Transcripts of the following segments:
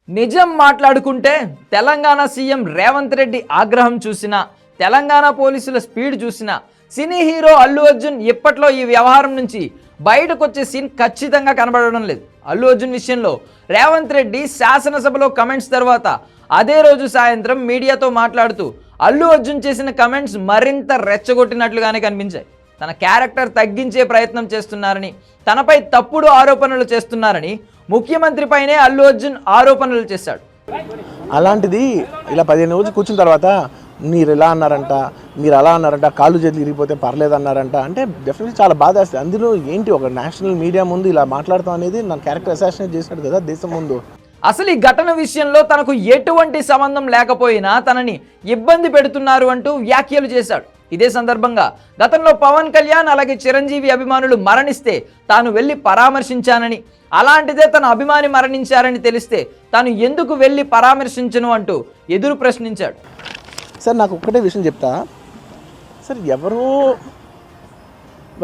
నిజం మాట్లాడుకుంటే తెలంగాణ సీఎం రేవంత్ రెడ్డి ఆగ్రహం చూసినా, తెలంగాణ పోలీసుల స్పీడ్ చూసినా, సినీ హీరో అల్లు అర్జున్ ఇప్పట్లో ఈ వ్యవహారం నుంచి బయటకు వచ్చే సీన్ ఖచ్చితంగా కనబడడం లేదు. అల్లు అర్జున్ విషయంలో రేవంత్ రెడ్డి శాసనసభలో కమెంట్స్ తర్వాత అదే రోజు సాయంత్రం మీడియాతో మాట్లాడుతూ అల్లు అర్జున్ చేసిన కమెంట్స్ మరింత రెచ్చగొట్టినట్లుగానే కనిపించాయి. తన క్యారెక్టర్ తగ్గించే ప్రయత్నం చేస్తున్నారని, తనపై తప్పుడు ఆరోపణలు చేస్తున్నారని ముఖ్యమంత్రిపైనే అల్లు అర్జున్ ఆరోపణలు చేశాడు. అలాంటిది ఇలా 15 రోజులు కూర్చున్న తర్వాత మీరు ఇలా అన్నారంట, మీరు అలా అన్నారంట, కాళ్ళు చేతులు ఇరిగిపోతే పర్లేదు అన్నారంట అంటే డెఫినెట్లీ చాలా బాధ వేస్తుంది. అందులో ఏంటి ఒక నేషనల్ మీడియా ముందు ఇలా మాట్లాడతాం అనేది నా క్యారెక్టర్ అసాసినేట్ చేసినాడు కదా దేశం ముందు. అసలు ఈ ఘటన విషయంలో తనకు ఎటువంటి సంబంధం లేకపోయినా తనని ఇబ్బంది పెడుతున్నారు అంటూ వ్యాఖ్యలు చేశాడు. ఇదే సందర్భంగా గతంలో పవన్ కళ్యాణ్ అలాగే చిరంజీవి అభిమానులు మరణిస్తే తాను వెళ్ళి పరామర్శించానని, అలాంటిదే తన అభిమాని మరణించారని తెలిస్తే తాను ఎందుకు వెళ్ళి పరామర్శించను అంటూ ఎదురు ప్రశ్నించాడు. సార్ నాకు ఒక్కటే విషయం చెప్తా సార్, ఎవరో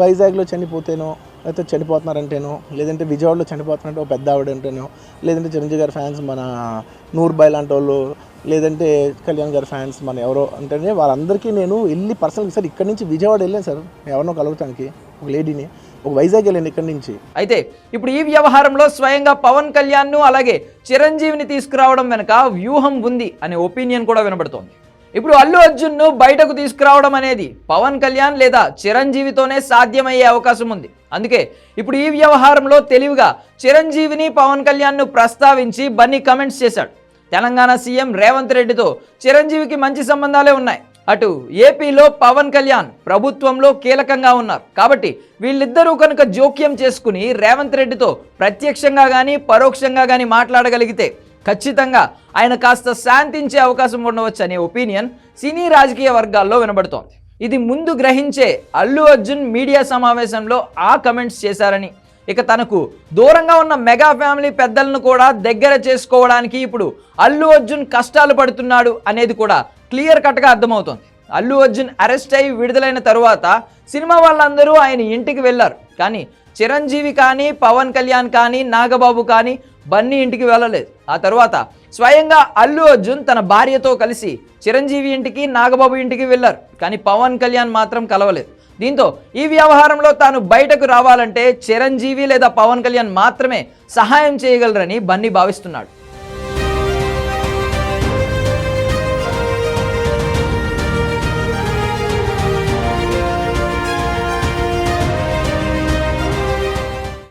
వైజాగ్లో చనిపోతేనో లేకపోతే చనిపోతున్నారంటేనో, లేదంటే విజయవాడలో చనిపోతున్నారంటే ఒక పెద్ద ఆవిడ అంటేనో, లేదంటే చిరంజీవి గారి ఫ్యాన్స్ మన నూర్బాయ్ లాంటి వాళ్ళు, లేదంటే కళ్యాణ్ గారి ఫ్యాన్స్ మన ఎవరో అంటేనే వాళ్ళందరికీ నేను వెళ్ళి పర్సనల్గా సార్ ఇక్కడి నుంచి విజయవాడ వెళ్ళాను సార్ ఎవరినో కలవటానికి, ఒక లేడీని, ఒక వైజాగ్ వెళ్ళాను ఇక్కడి నుంచి. అయితే ఇప్పుడు ఈ వ్యవహారంలో స్వయంగా పవన్ కళ్యాణ్ను అలాగే చిరంజీవిని తీసుకురావడం వెనుక వ్యూహం ఉంది అనే ఒపీనియన్ కూడా వినబడుతోంది. ఇప్పుడు అల్లు అర్జున్ను బయటకు తీసుకురావడం అనేది పవన్ కళ్యాణ్ లేదా చిరంజీవితోనే సాధ్యమయ్యే అవకాశం ఉంది. అందుకే ఇప్పుడు ఈ వ్యవహారంలో తెలివిగా చిరంజీవిని పవన్ కళ్యాణ్ను ప్రస్తావించి బన్నీ కమెంట్స్ చేశాడు. తెలంగాణ సీఎం రేవంత్ రెడ్డితో చిరంజీవికి మంచి సంబంధాలే ఉన్నాయి. అటు ఏపీలో పవన్ కళ్యాణ్ ప్రభుత్వంలో కీలకంగా ఉన్నారు. కాబట్టి వీళ్ళిద్దరూ కనుక జోక్యం చేసుకుని రేవంత్ రెడ్డితో ప్రత్యక్షంగా కానీ పరోక్షంగా కానీ మాట్లాడగలిగితే ఖచ్చితంగా ఆయన కాస్త శాంతించే అవకాశం ఉండవచ్చు అనే ఒపీనియన్ సినీ రాజకీయ వర్గాల్లో వినబడుతోంది. ఇది ముందు గ్రహించే అల్లు అర్జున్ మీడియా సమావేశంలో ఆ కమెంట్స్ చేశారని, ఇక తనకు దూరంగా ఉన్న మెగా ఫ్యామిలీ పెద్దలను కూడా దగ్గర చేసుకోవడానికి ఇప్పుడు అల్లు అర్జున్ కష్టాలు పడుతున్నాడు అనేది కూడా క్లియర్ కట్గా అర్థమవుతోంది. అల్లు అర్జున్ అరెస్ట్ అయి విడుదలైన తరువాత సినిమా వాళ్ళందరూ ఆయన ఇంటికి వెళ్ళారు. కానీ చిరంజీవి కానీ, పవన్ కళ్యాణ్ కానీ, నాగబాబు కానీ బన్నీ ఇంటికి వెళ్ళలేదు. ఆ తర్వాత స్వయంగా అల్లు అర్జున్ తన భార్యతో కలిసి చిరంజీవి ఇంటికి, నాగబాబు ఇంటికి వెళ్ళారు. కానీ పవన్ కళ్యాణ్ మాత్రం కలవలేదు. దీంతో ఈ వ్యవహారంలో తాను బయటకు రావాలంటే చిరంజీవి లేదా పవన్ కళ్యాణ్ మాత్రమే సహాయం చేయగలరని బన్నీ భావిస్తున్నాడు.